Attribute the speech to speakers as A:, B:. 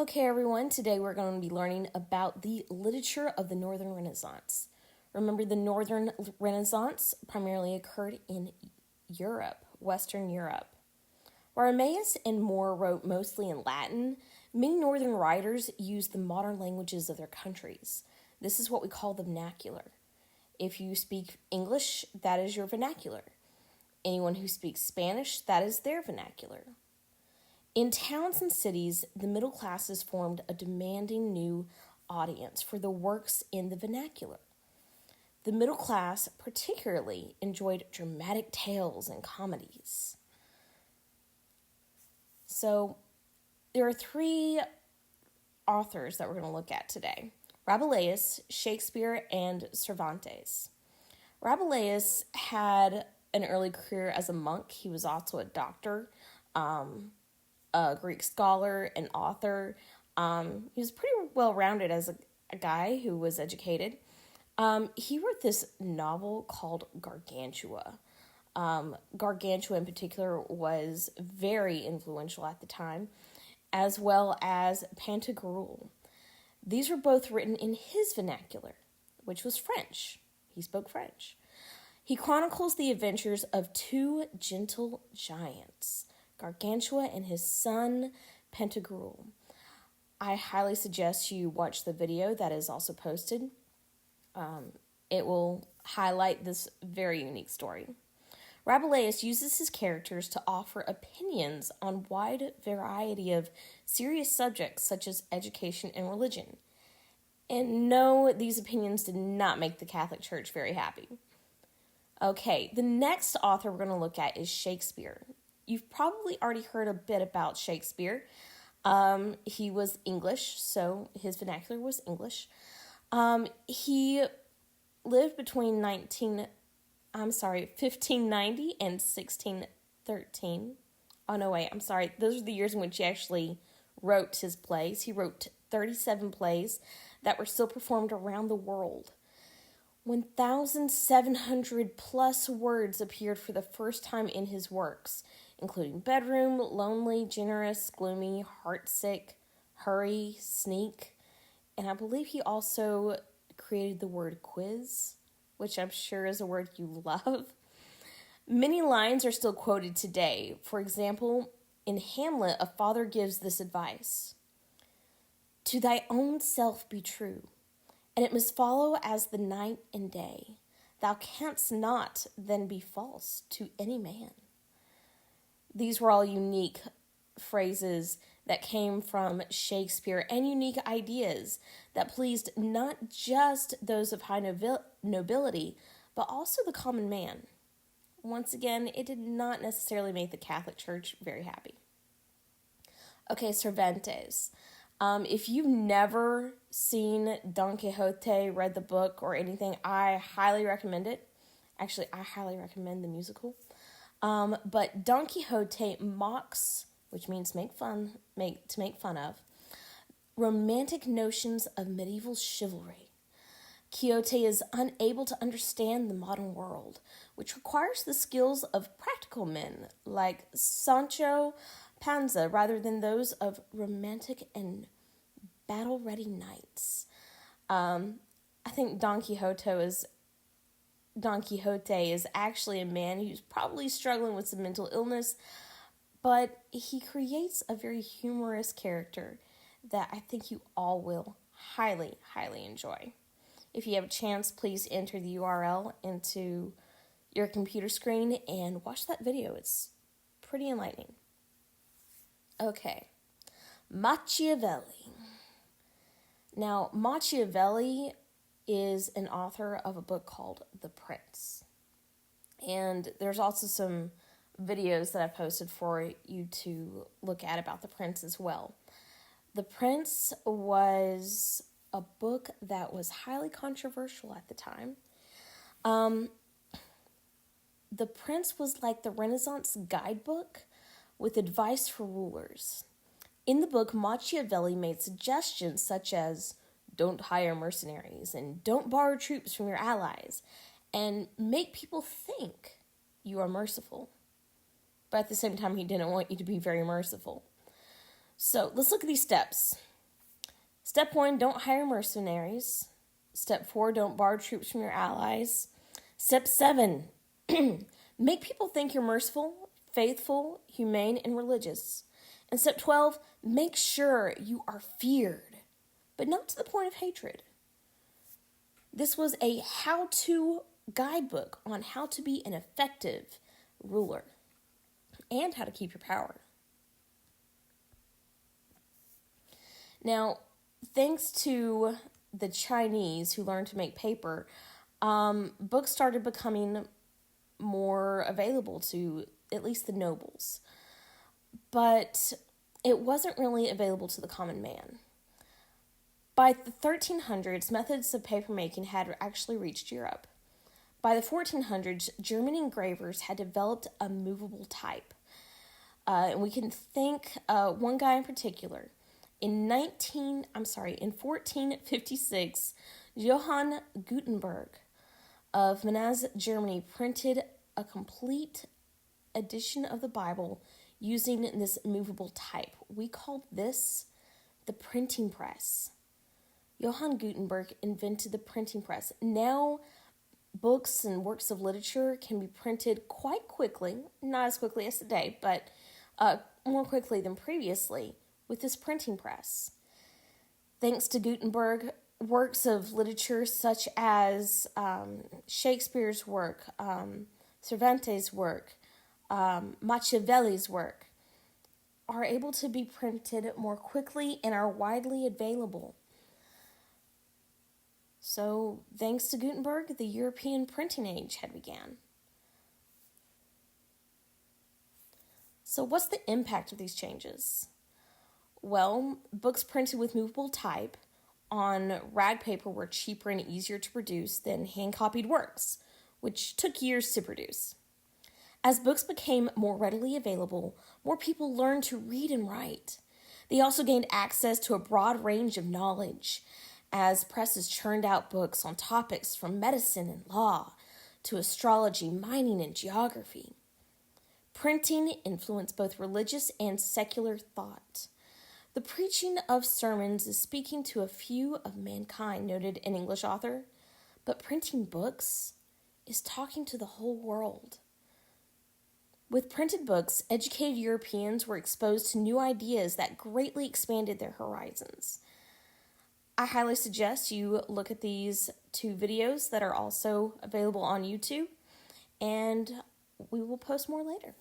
A: Okay, everyone, today we're going to be learning about the literature of the Northern Renaissance. Remember, the Northern Renaissance primarily occurred in Europe, Western Europe. While Arrhenius and More wrote mostly in Latin, many Northern writers used the modern languages of their countries. This is what we call the vernacular. If you speak English, that is your vernacular. Anyone who speaks Spanish, that is their vernacular. In towns and cities, the middle classes formed a demanding new audience for the works in the vernacular. The middle class particularly enjoyed dramatic tales and comedies. So, there are three authors that we're going to look at today: Rabelais, Shakespeare, and Cervantes. Rabelais had an early career as a monk. He was also a doctor, a Greek scholar, an author. He was pretty well-rounded as a guy who was educated. He wrote this novel called Gargantua. Gargantua in particular was very influential at the time, as well as Pantagruel. These were both written in his vernacular, which was French. He spoke French. He chronicles the adventures of two gentle giants, Gargantua and his son Pantagruel. I highly suggest you watch the video that is also posted. It will highlight this very unique story. Rabelais uses his characters to offer opinions on a wide variety of serious subjects such as education and religion. And no, these opinions did not make the Catholic Church very happy. Okay, the next author we're going to look at is Shakespeare. You've probably already heard a bit about Shakespeare. He was English, so his vernacular was English. He lived between 1590 and 1613. Oh, no, wait, I'm sorry. Those are the years in which he actually wrote his plays. He wrote 37 plays that were still performed around the world. 1,700 plus words appeared for the first time in his works, including bedroom, lonely, generous, gloomy, heartsick, hurry, sneak, and I believe he also created the word quiz, which I'm sure is a word you love. Many lines are still quoted today. For example, in Hamlet, a father gives this advice: "To thy own self be true, and it must follow as the night and day. Thou canst not then be false to any man." These were all unique phrases that came from Shakespeare and unique ideas that pleased not just those of high nobility, but also the common man. Once again, it did not necessarily make the Catholic Church very happy. Okay, Cervantes. If you've never seen Don Quixote, read the book or anything, I highly recommend it. Actually, I highly recommend the musical. But Don Quixote mocks, which means to make fun of, romantic notions of medieval chivalry. Quixote is unable to understand the modern world, which requires the skills of practical men like Sancho Panza rather than those of romantic and battle-ready knights. I think Don Quixote is actually a man who's probably struggling with some mental illness, but he creates a very humorous character that I think you all will highly, highly enjoy. If you have a chance, please enter the URL into your computer screen and watch that video. It's pretty enlightening. Okay, Machiavelli. Now, Machiavelli is an author of a book called The Prince. And there's also some videos that I posted for you to look at about The Prince as well. The Prince was a book that was highly controversial at the time. The Prince was like the Renaissance guidebook with advice for rulers. In the book, Machiavelli made suggestions such as don't hire mercenaries and don't borrow troops from your allies and make people think you are merciful. But at the same time, he didn't want you to be very merciful. So let's look at these steps. Step 1, don't hire mercenaries. Step 4, don't borrow troops from your allies. Step 7, make people think you're merciful, faithful, humane, and religious. And step 12, make sure you are feared, but not to the point of hatred. This was a how-to guidebook on how to be an effective ruler and how to keep your power. Now, thanks to the Chinese who learned to make paper, books started becoming more available to at least the nobles. But it wasn't really available to the common man. By the 1300s, methods of papermaking had actually reached Europe. By the 1400s, German engravers had developed a movable type. And we can thank one guy in particular. In 1456, Johann Gutenberg of Mainz, Germany, printed a complete edition of the Bible using this movable type. We called this the printing press. Johann Gutenberg invented the printing press. Now, books and works of literature can be printed quite quickly, not as quickly as today, but more quickly than previously, with this printing press. Thanks to Gutenberg, works of literature such as Shakespeare's work, Cervantes' work, Machiavelli's work, are able to be printed more quickly and are widely available. So, thanks to Gutenberg, the European printing age had begun. So, what's the impact of these changes? Well, books printed with movable type on rag paper were cheaper and easier to produce than hand-copied works, which took years to produce. As books became more readily available, more people learned to read and write. They also gained access to a broad range of knowledge, as presses churned out books on topics from medicine and law to astrology, mining, and geography. Printing influenced both religious and secular thought. The preaching of sermons is speaking to a few of mankind, noted an English author, but printing books is talking to the whole world. With printed books, educated Europeans were exposed to new ideas that greatly expanded their horizons. I highly suggest you look at these 2 videos that are also available on YouTube, and we will post more later.